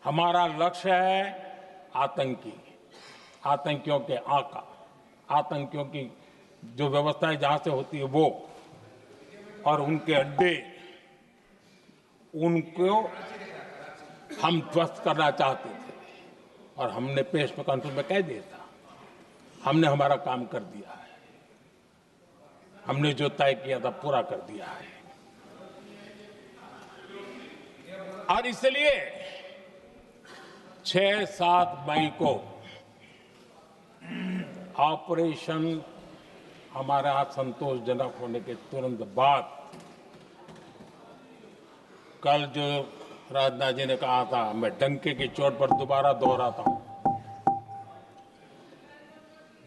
हमारा लक्ष्य है आतंकी, आतंकियों के आका, आतंकियों की जो व्यवस्थाएं जहां से होती है वो, और उनके अड्डे, उनको हम ध्वस्त करना चाहते थे। और हमने प्रेस कॉन्फ्रेंस में कह दिया था, हमने हमारा काम कर दिया है, हमने जो तय किया था पूरा कर दिया है। और इसलिए 6-7 मई को ऑपरेशन हमारे यहां संतोषजनक होने के तुरंत बाद कल जो राजनाथ जी ने कहा था, मैं डंके की चोट पर दोबारा दोहराता हूं,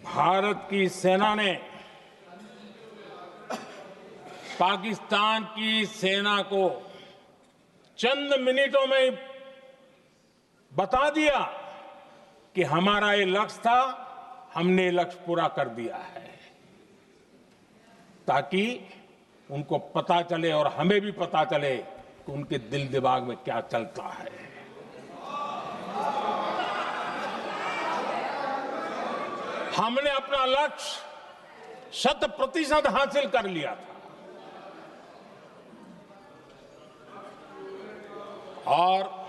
भारत की सेना ने पाकिस्तान की सेना को चंद मिनटों में ही बता दिया कि हमारा ये लक्ष्य था, हमने लक्ष्य पूरा कर दिया है, ताकि उनको पता चले और हमें भी पता चले कि उनके दिल दिमाग में क्या चलता है। हमने अपना लक्ष्य 100% हासिल कर लिया था। और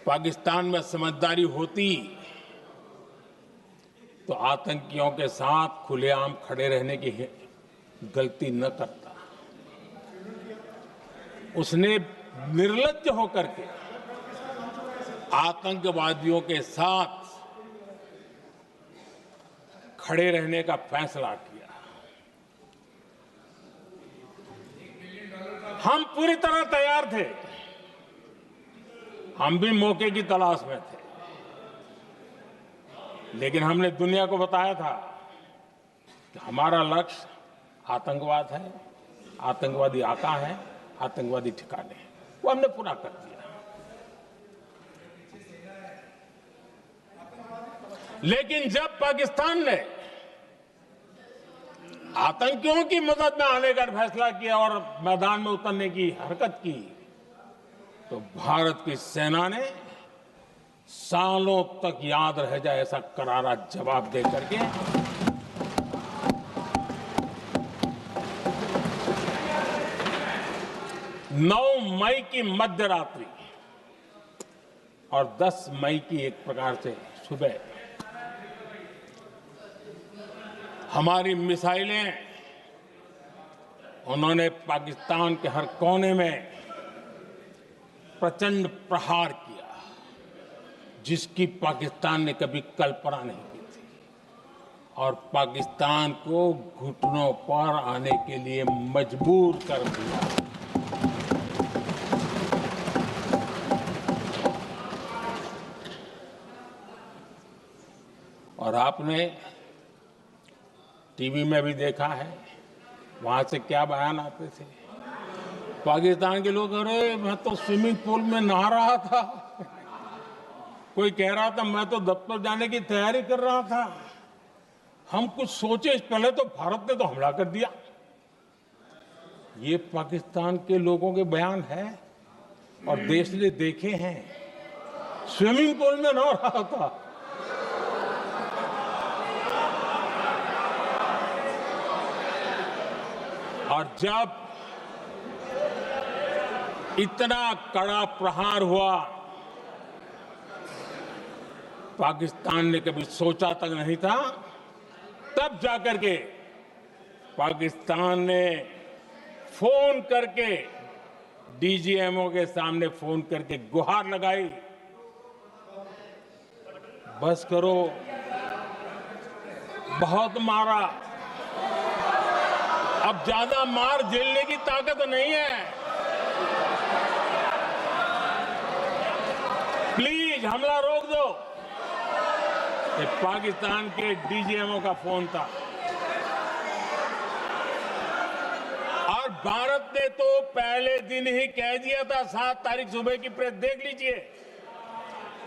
पाकिस्तान में समझदारी होती तो आतंकियों के साथ खुलेआम खड़े रहने की गलती न करता। उसने निर्लज्ज होकर के आतंकवादियों के साथ खड़े रहने का फैसला किया। हम पूरी तरह तैयार थे, हम भी मौके की तलाश में थे, लेकिन हमने दुनिया को बताया था कि हमारा लक्ष्य आतंकवाद है, आतंकवादी आका है, आतंकवादी ठिकाने हैं, वो हमने पूरा कर दिया। लेकिन जब पाकिस्तान ने आतंकियों की मदद में आने का फैसला किया और मैदान में उतरने की हरकत की, तो भारत की सेना ने सालों तक याद रह जाए ऐसा करारा जवाब दे करके 9 मई की मध्य रात्रि और 10 मई की एक प्रकार से सुबह हमारी मिसाइलें उन्होंने पाकिस्तान के हर कोने में प्रचंड प्रहार किया, जिसकी पाकिस्तान ने कभी कल्पना नहीं की थी, और पाकिस्तान को घुटनों पर आने के लिए मजबूर कर दिया। और आपने टीवी में भी देखा है, वहां से क्या बयान आते थे। पाकिस्तान के लोग, अरे मैं तो स्विमिंग पूल में नहा रहा था, कोई कह रहा था मैं तो दफ्तर जाने की तैयारी कर रहा था। हम कुछ सोचे इस पहले तो भारत ने तो हमला कर दिया। ये पाकिस्तान के लोगों के बयान है और देश ने देखे हैं। स्विमिंग पूल में नहा रहा था। और जब इतना कड़ा प्रहार हुआ, पाकिस्तान ने कभी सोचा तक नहीं था, तब जाकर के पाकिस्तान ने फोन करके डीजीएमओ के सामने फोन करके गुहार लगाई, बस करो, बहुत मारा, अब ज्यादा मार झेलने की ताकत नहीं है, प्लीज हमला रोक दो। ये पाकिस्तान के डीजीएमओ का फोन था। और भारत ने तो पहले दिन ही कह दिया था, 7 तारीख सुबह की प्रेस देख लीजिए,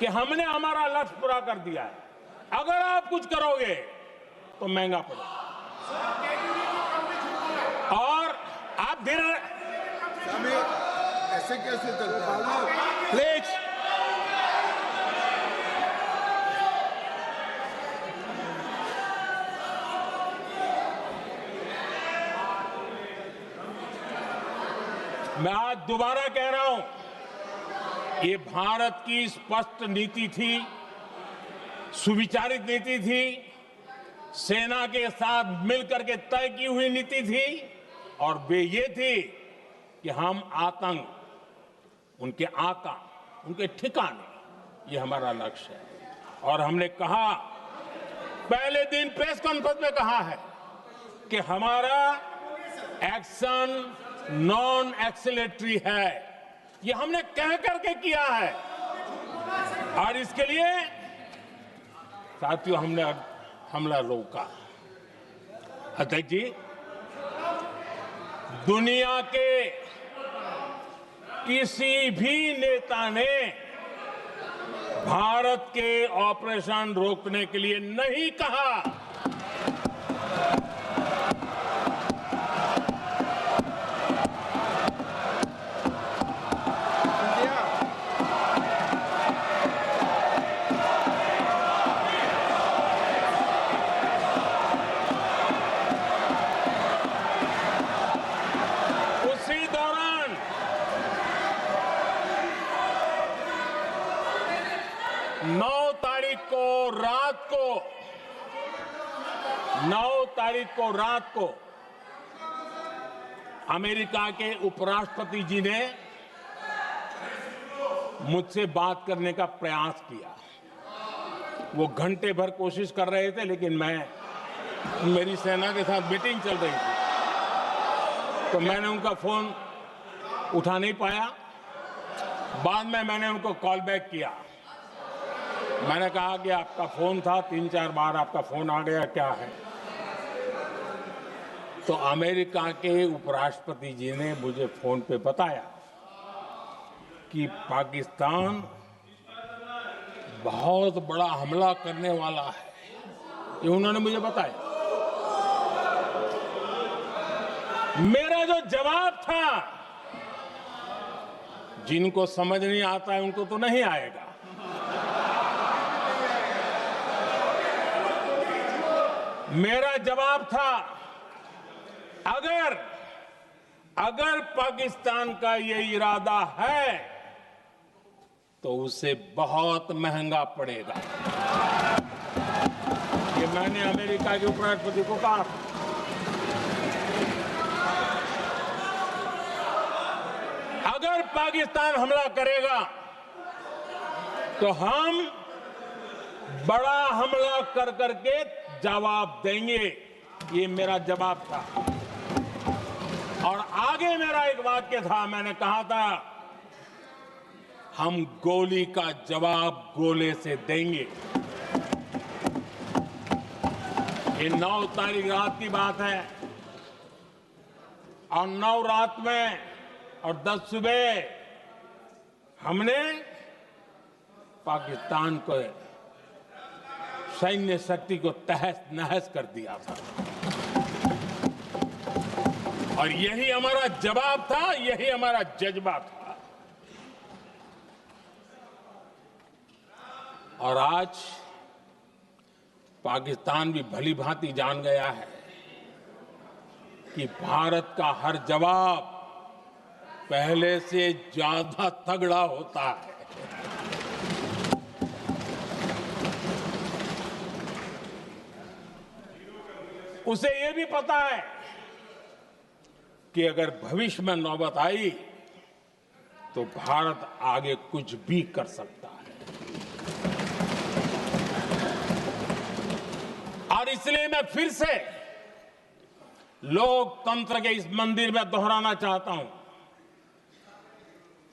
कि हमने हमारा लक्ष्य पूरा कर दिया है, अगर आप कुछ करोगे तो महंगा पड़ेगा। और आप धीरे, ऐसे कैसे चलता है? प्लीज मैं आज दोबारा कह रहा हूं, ये भारत की स्पष्ट नीति थी, सुविचारित नीति थी, सेना के साथ मिलकर के तय की हुई नीति थी और वे ये थी कि हम आतंक, उनके आका, उनके ठिकाने, ये हमारा लक्ष्य है। और हमने कहा, पहले दिन प्रेस कॉन्फ्रेंस में कहा है कि हमारा एक्शन नॉन एक्सीलेटरी है, ये हमने कह करके किया है। और इसके लिए साथियों हमने हमला रोका। अध्यक्ष जी, दुनिया के किसी भी नेता ने भारत के ऑपरेशन रोकने के लिए नहीं कहा। उसी दौरान 9 तारीख को रात को अमेरिका के उपराष्ट्रपति जी ने मुझसे बात करने का प्रयास किया। वो घंटे भर कोशिश कर रहे थे, लेकिन मेरी सेना के साथ मीटिंग चल रही थी, तो मैंने उनका फोन उठा नहीं पाया। बाद में मैंने उनको कॉल बैक किया। मैंने कहा कि आपका फोन था, 3-4 बार आपका फोन आ गया, क्या है? तो अमेरिका के उपराष्ट्रपति जी ने मुझे फोन पे बताया कि पाकिस्तान बहुत बड़ा हमला करने वाला है, ये उन्होंने मुझे बताया। मेरा जो जवाब था, जिनको समझ नहीं आता है उनको तो नहीं आएगा, मेरा जवाब था, अगर पाकिस्तान का ये इरादा है तो उसे बहुत महंगा पड़ेगा। ये मैंने अमेरिका के उपराष्ट्रपति को कहा। अगर पाकिस्तान हमला करेगा तो हम बड़ा हमला कर करके जवाब देंगे, ये मेरा जवाब था। और आगे मेरा एक वाक्य था, मैंने कहा था, हम गोली का जवाब गोले से देंगे। ये 9 तारीख रात की बात है, और 9 रात में और 10 सुबह हमने पाकिस्तान को, सैन्य शक्ति को तहस नहस कर दिया था। और यही हमारा जवाब था, यही हमारा जज्बा था। और आज पाकिस्तान भी भली भांति जान गया है कि भारत का हर जवाब पहले से ज्यादा तगड़ा होता है। उसे यह भी पता है कि अगर भविष्य में नौबत आई तो भारत आगे कुछ भी कर सकता है। और इसलिए मैं फिर से लोकतंत्र के इस मंदिर में दोहराना चाहता हूं,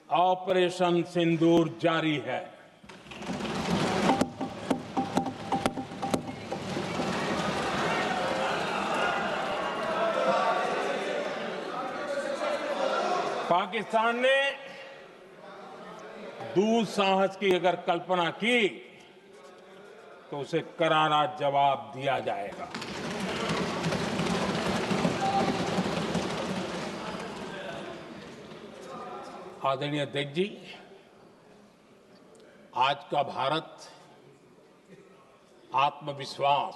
ऑपरेशन सिंदूर जारी है। पाकिस्तान ने दुस्साहस की अगर कल्पना की तो उसे करारा जवाब दिया जाएगा। आदरणीय अध्यक्ष जी, आज का भारत आत्मविश्वास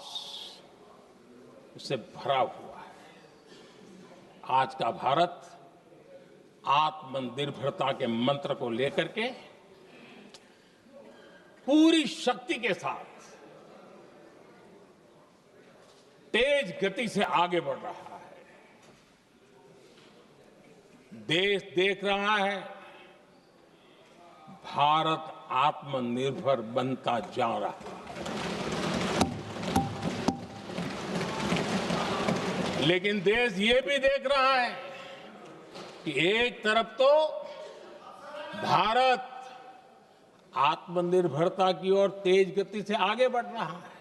से भरा हुआ है। आज का भारत आत्मनिर्भरता के मंत्र को लेकर के पूरी शक्ति के साथ तेज गति से आगे बढ़ रहा है। देश देख रहा है भारत आत्मनिर्भर बनता जा रहा है। लेकिन देश ये भी देख रहा है कि एक तरफ तो भारत आत्मनिर्भरता की ओर तेज गति से आगे बढ़ रहा है,